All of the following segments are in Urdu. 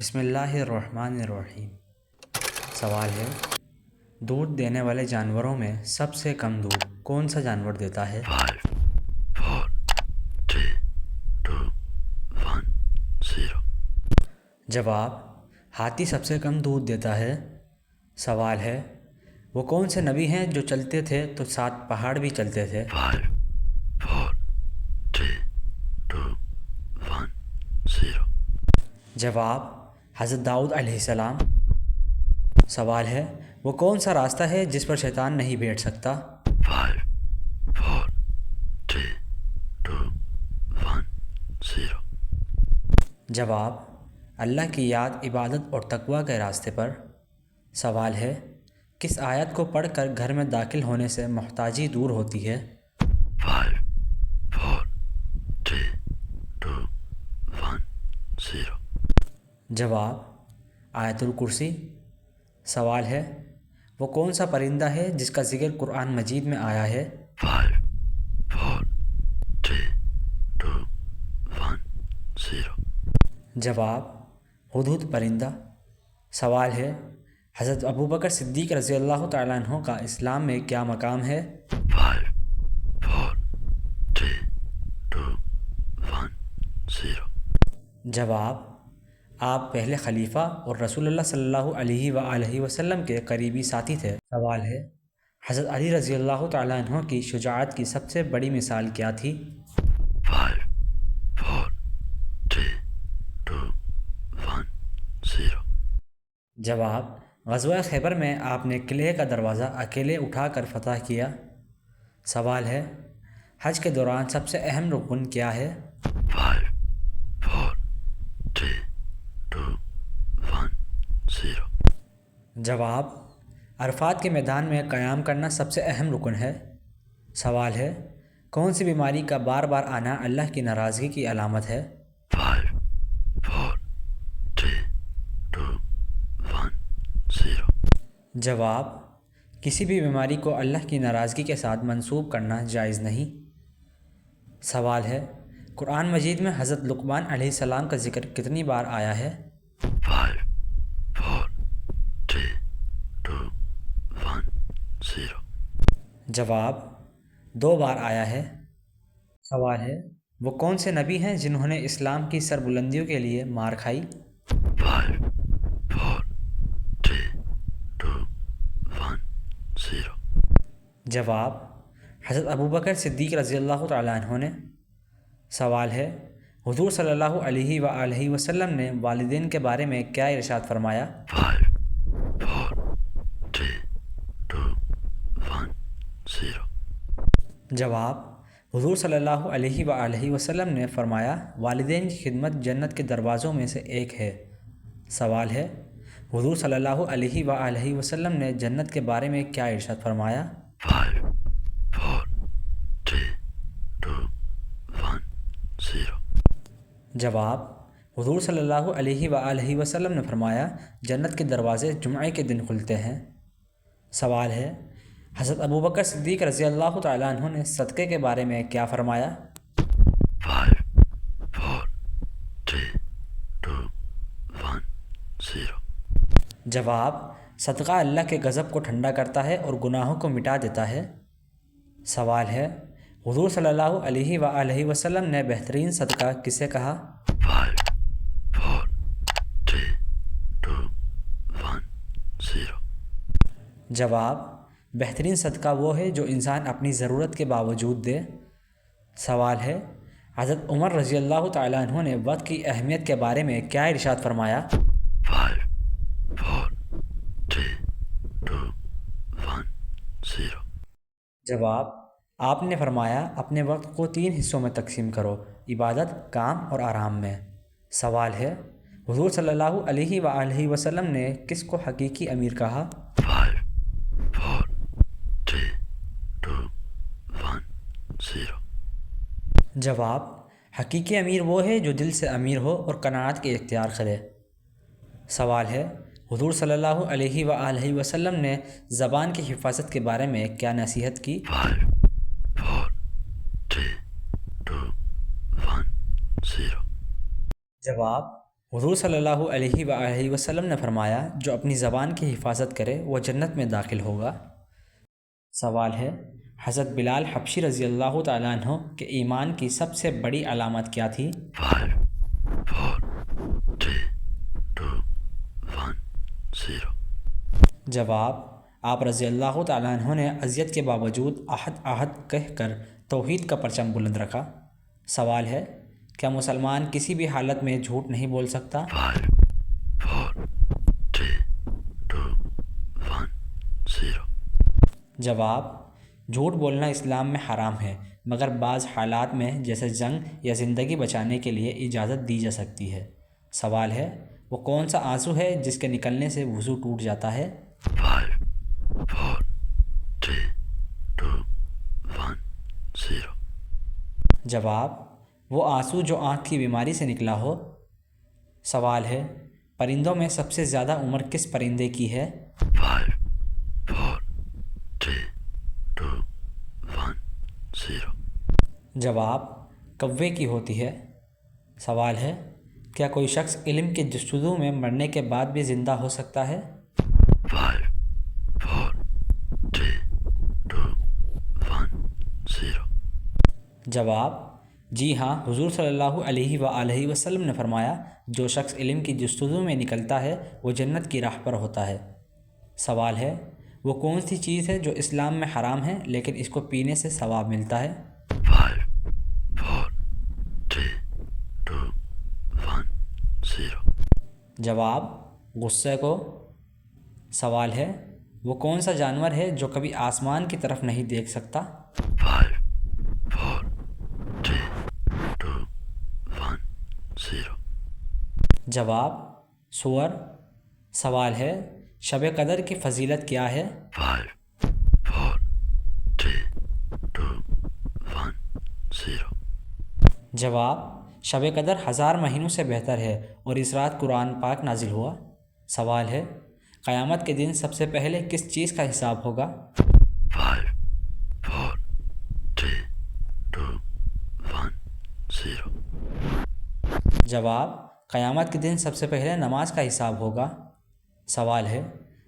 بسم اللہ الرحمن الرحیم۔ سوال ہے، دودھ دینے والے جانوروں میں سب سے کم دودھ کون سا جانور دیتا ہے؟ 5 4 3 2 1 0۔ جواب: ہاتھی سب سے کم دودھ دیتا ہے۔ سوال ہے، وہ کون سے نبی ہیں جو چلتے تھے تو 7 پہاڑ بھی چلتے تھے؟ 5 4 3 2 1 0۔ جواب: حضرت داؤد علیہ السلام۔ سوال ہے، وہ کون سا راستہ ہے جس پر شیطان نہیں بیٹھ سکتا؟ 5 4 3 2 1 0۔ جواب: اللہ کی یاد، عبادت اور تقویٰ کے راستے پر۔ سوال ہے، کس آیت کو پڑھ کر گھر میں داخل ہونے سے محتاجی دور ہوتی ہے؟ 5 4 3 2 1 0۔ جواب: آیت الکرسی۔ سوال ہے، وہ کون سا پرندہ ہے جس کا ذکر قرآن مجید میں آیا ہے؟ 5 4 3 2 1 0۔ جواب: ہدہد پرندہ۔ سوال ہے، حضرت ابوبکر صدیق رضی اللہ تعالیٰ عنہ کا اسلام میں کیا مقام ہے؟ 5 4 3 2 1 0۔ جواب: آپ پہلے خلیفہ اور رسول اللہ صلی اللہ علیہ وآلہ وسلم کے قریبی ساتھی تھے۔ سوال ہے، حضرت علی رضی اللہ تعالیٰ عنہ کی شجاعت کی سب سے بڑی مثال کیا تھی؟ 5 4 3 2 1 0۔ جواب: غزوہ خیبر میں آپ نے قلعے کا دروازہ اکیلے اٹھا کر فتح کیا۔ سوال ہے، حج کے دوران سب سے اہم رکن کیا ہے؟ 5 4 3 2 1 0۔ جواب: عرفات کے میدان میں قیام کرنا سب سے اہم رکن ہے۔ سوال ہے، کون سی بیماری کا بار بار آنا اللہ کی ناراضگی کی علامت ہے؟ 5 4 3 2 1 0۔ جواب: کسی بھی بیماری کو اللہ کی ناراضگی کے ساتھ منسوب کرنا جائز نہیں۔ سوال ہے، قرآن مجید میں حضرت لقمان علیہ السلام کا ذکر کتنی بار آیا ہے؟ 5 4 3 2 1 0۔ جواب: 2 بار آیا ہے۔ سوال ہے، وہ کون سے نبی ہیں جنہوں نے اسلام کی سربلندیوں کے لیے مار کھائی؟ 5 4 3 2 1 0۔ جواب: حضرت ابوبکر صدیق رضی اللہ تعالیٰ عنہ نے۔ سوال ہے، حضور صلی اللہ علیہ وآلہ وسلم نے والدین کے بارے میں کیا ارشاد فرمایا؟ 5 4 3 2 1 0۔ جواب: حضور صلی اللہ علیہ وآلہ وسلم نے فرمایا، والدین کی خدمت جنت کے دروازوں میں سے ایک ہے۔ سوال ہے، حضور صلی اللہ علیہ وآلہ وسلم نے جنت کے بارے میں کیا ارشاد فرمایا؟ 5 4 3 2 1 0۔ جواب: حضور صلی اللہ علیہ وآلہ وسلم نے فرمایا، جنت کے دروازے جمعے کے دن کھلتے ہیں۔ سوال ہے، حضرت ابوبکر صدیق رضی اللہ تعالیٰ عنہ نے صدقے کے بارے میں کیا فرمایا؟ 5 4 3 2 1 0۔ جواب: صدقہ اللہ کے غضب کو ٹھنڈا کرتا ہے اور گناہوں کو مٹا دیتا ہے۔ سوال ہے، حضور صلی اللہ علیہ وآلہ وسلم نے بہترین صدقہ کسے کہا؟ 5 4 3 2 1 0۔ جواب: بہترین صدقہ وہ ہے جو انسان اپنی ضرورت کے باوجود دے۔ سوال ہے، حضرت عمر رضی اللہ تعالیٰ عنہ نے وقت کی اہمیت کے بارے میں کیا ارشاد فرمایا؟ 5 4 3 2 1 0۔ جواب: آپ نے فرمایا، اپنے وقت کو 3 حصوں میں تقسیم کرو، عبادت، کام اور آرام میں۔ سوال ہے، حضور صلی اللہ علیہ وآلہ وسلم نے کس کو حقیقی امیر کہا؟ 5 4 3 2 1 0۔ جواب: حقیقی امیر وہ ہے جو دل سے امیر ہو اور قناعت کے اختیار کرے۔ سوال ہے، حضور صلی اللہ علیہ وآلہ وسلم نے زبان کی حفاظت کے بارے میں کیا نصیحت کی؟ 5 4 3 2 1 0۔ جواب: حضور صلی اللہ علیہ وآلہ وسلم نے فرمایا جو اپنی زبان کی حفاظت کرے وہ جنت میں داخل ہوگا۔ سوال ہے حضرت بلال حبشی رضی اللہ تعالیٰ عنہ کے ایمان کی سب سے بڑی علامت کیا تھی؟ 5 4 3 2 1 0 جواب آپ رضی اللہ تعالیٰ عنہ نے اذیت کے باوجود احد احد کہہ کر توحید کا پرچم بلند رکھا۔ سوال ہے کیا مسلمان کسی بھی حالت میں جھوٹ نہیں بول سکتا؟ 5 4 3 2 1 0 جواب جھوٹ بولنا اسلام میں حرام ہے مگر بعض حالات میں جیسے جنگ یا زندگی بچانے کے لیے اجازت دی جا سکتی ہے۔ سوال ہے وہ کون سا آنسو ہے جس کے نکلنے سے وضو ٹوٹ جاتا ہے؟ 5 4 3 2 1 0 جواب وہ آنسو جو آنکھ کی بیماری سے نکلا ہو۔ سوال ہے پرندوں میں سب سے زیادہ عمر کس پرندے کی ہے؟ 5 4 3 2 1 0 جواب کوے کی ہوتی ہے۔ سوال ہے کیا کوئی شخص علم کے جستجو میں مرنے کے بعد بھی زندہ ہو سکتا ہے؟ 5 4 3 2 1 0 جواب جی ہاں، حضور صلی اللہ علیہ وآلہ وسلم نے فرمایا جو شخص علم کی جستجو میں نکلتا ہے وہ جنت کی راہ پر ہوتا ہے۔ سوال ہے وہ کون سی چیز ہے جو اسلام میں حرام ہے لیکن اس کو پینے سے ثواب ملتا ہے؟ 5 4 3 2 1 0 جواب غصے کو۔ سوال ہے وہ کون سا جانور ہے جو کبھی آسمان کی طرف نہیں دیکھ سکتا؟ 5 4 3 2 1 0 جواب سور۔ سوال ہے شب قدر کی فضیلت کیا ہے؟ 5 4 3 2 1 0 جواب شب قدر 1000 مہینوں سے بہتر ہے اور اس رات قرآن پاک نازل ہوا۔ سوال ہے قیامت کے دن سب سے پہلے کس چیز کا حساب ہوگا؟ 5 4 3 2 1 0 جواب قیامت کے دن سب سے پہلے نماز کا حساب ہوگا۔ سوال ہے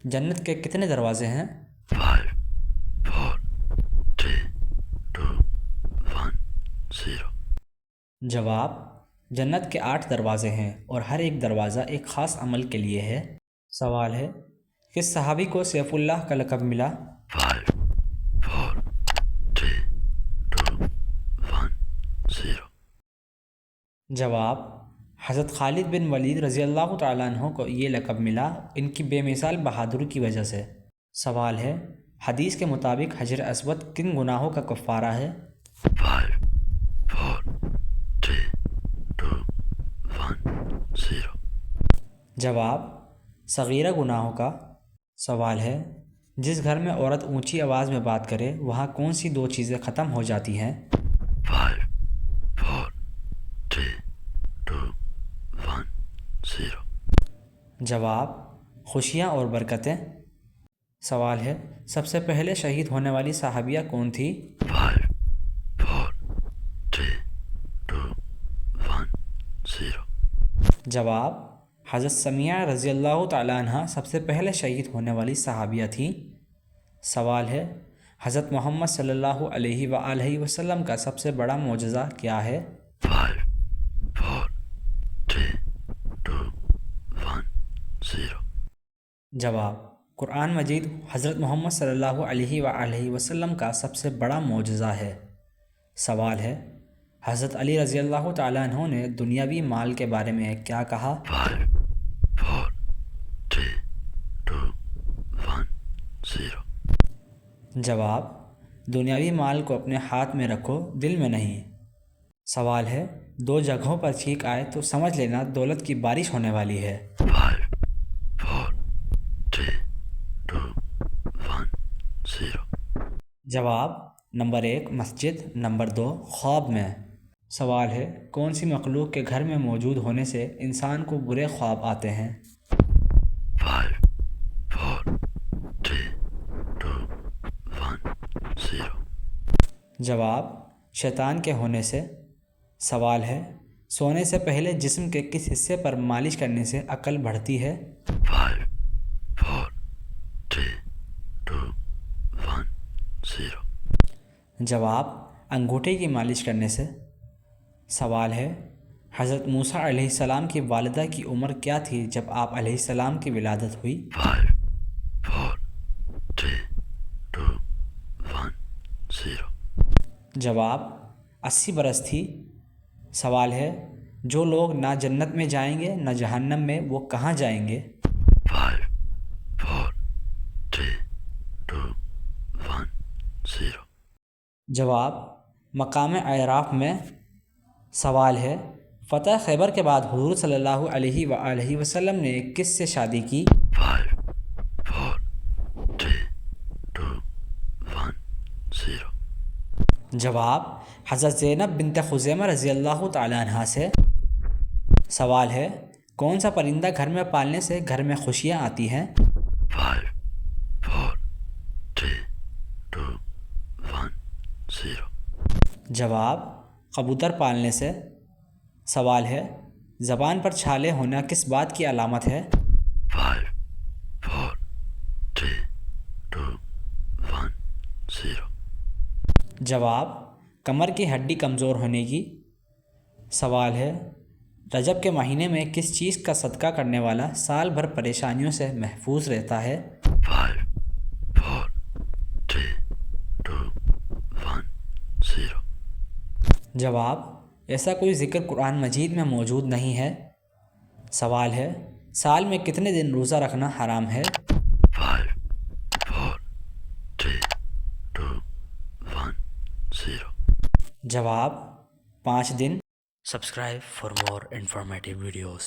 جنت کے کتنے دروازے ہیں؟ 5 4 3 2 1 0 جواب جنت کے 8 دروازے ہیں اور ہر ایک دروازہ ایک خاص عمل کے لیے ہے۔ سوال ہے کس صحابی کو سیف اللہ کا لقب ملا؟ 5 4 3 2 1 0 جواب حضرت خالد بن ولید رضی اللہ تعالیٰ عنہ کو یہ لقب ملا ان کی بے مثال بہادری کی وجہ سے۔ سوال ہے حدیث کے مطابق حجر اسود کن گناہوں کا کفارہ ہے؟ 5 4 3 2 1 0 جواب صغیرہ گناہوں کا۔ سوال ہے جس گھر میں عورت اونچی آواز میں بات کرے وہاں کون سی 2 چیزیں ختم ہو جاتی ہیں؟ 5 4 3 2 1 0 جواب خوشیاں اور برکتیں۔ سوال ہے سب سے پہلے شہید ہونے والی صحابیہ کون تھی؟ 5 4 3 2 1 0 جواب حضرت سمیہ رضی اللہ تعالیٰ عنہ سب سے پہلے شہید ہونے والی صحابیہ تھیں۔ سوال ہے حضرت محمد صلی اللہ علیہ وآلہ وسلم کا سب سے بڑا معجزہ کیا ہے؟ 5 4 3 2 1 0 جواب قرآن مجید حضرت محمد صلی اللہ علیہ وآلہ وسلم کا سب سے بڑا معجزہ ہے۔ سوال ہے حضرت علی رضی اللہ تعالیٰ عنہ نے دنیاوی مال کے بارے میں کیا کہا؟ 5 4 3 2 1 0 جواب دنیاوی مال کو اپنے ہاتھ میں رکھو دل میں نہیں۔ سوال ہے 2 جگہوں پر چھینک آئے تو سمجھ لینا دولت کی بارش ہونے والی ہے۔ 5 4 3 2 1 0 جواب نمبر 1 مسجد، نمبر 2 خواب میں۔ سوال ہے کون سی مخلوق کے گھر میں موجود ہونے سے انسان کو برے خواب آتے ہیں؟ 5 4 3 2 1 0 جواب شیطان کے ہونے سے۔ سوال ہے سونے سے پہلے جسم کے کس حصے پر مالش کرنے سے عقل بڑھتی ہے؟ 5, 4, 3, 2, 1, 0. جواب انگوٹھے کی مالش کرنے سے۔ سوال ہے حضرت موسیٰ علیہ السلام کی والدہ کی عمر کیا تھی جب آپ علیہ السلام کی ولادت ہوئی؟ 5, 4, 3, 2, 1, 0. جواب 80 برس تھی۔ سوال ہے جو لوگ نہ جنت میں جائیں گے نہ جہنم میں، وہ کہاں جائیں گے؟ 5, 4, 3, 2, 1, 0. جواب مقام اعراف میں۔ سوال ہے فتح خیبر کے بعد حضور صلی اللہ علیہ وآلہ وسلم نے کس سے شادی کی؟ 5, 4, 3, 2, 1, 0. جواب حضرت زینب بنت خزیمہ رضی اللہ تعالیٰ عنہ سے۔ سوال ہے کون سا پرندہ گھر میں پالنے سے گھر میں خوشیاں آتی ہیں؟ 5, 4, 3, 2, 1, 0. جواب کبوتر پالنے سے۔ سوال ہے زبان پر چھالے ہونا کس بات کی علامت ہے؟ 5, 4, 3, 2, 1, 0. جواب کمر کی ہڈی کمزور ہونے کی۔ سوال ہے رجب کے مہینے میں کس چیز کا صدقہ کرنے والا سال بھر پریشانیوں سے محفوظ رہتا ہے؟ 5, 4, 3, 2, 1, 0. جواب ایسا کوئی ذکر قرآن مجید میں موجود نہیں ہے۔ سوال ہے سال میں کتنے دن روزہ رکھنا حرام ہے؟ 5, 4, 3, 2, 1, 0. جواب 5 دن۔ Subscribe for more informative videos.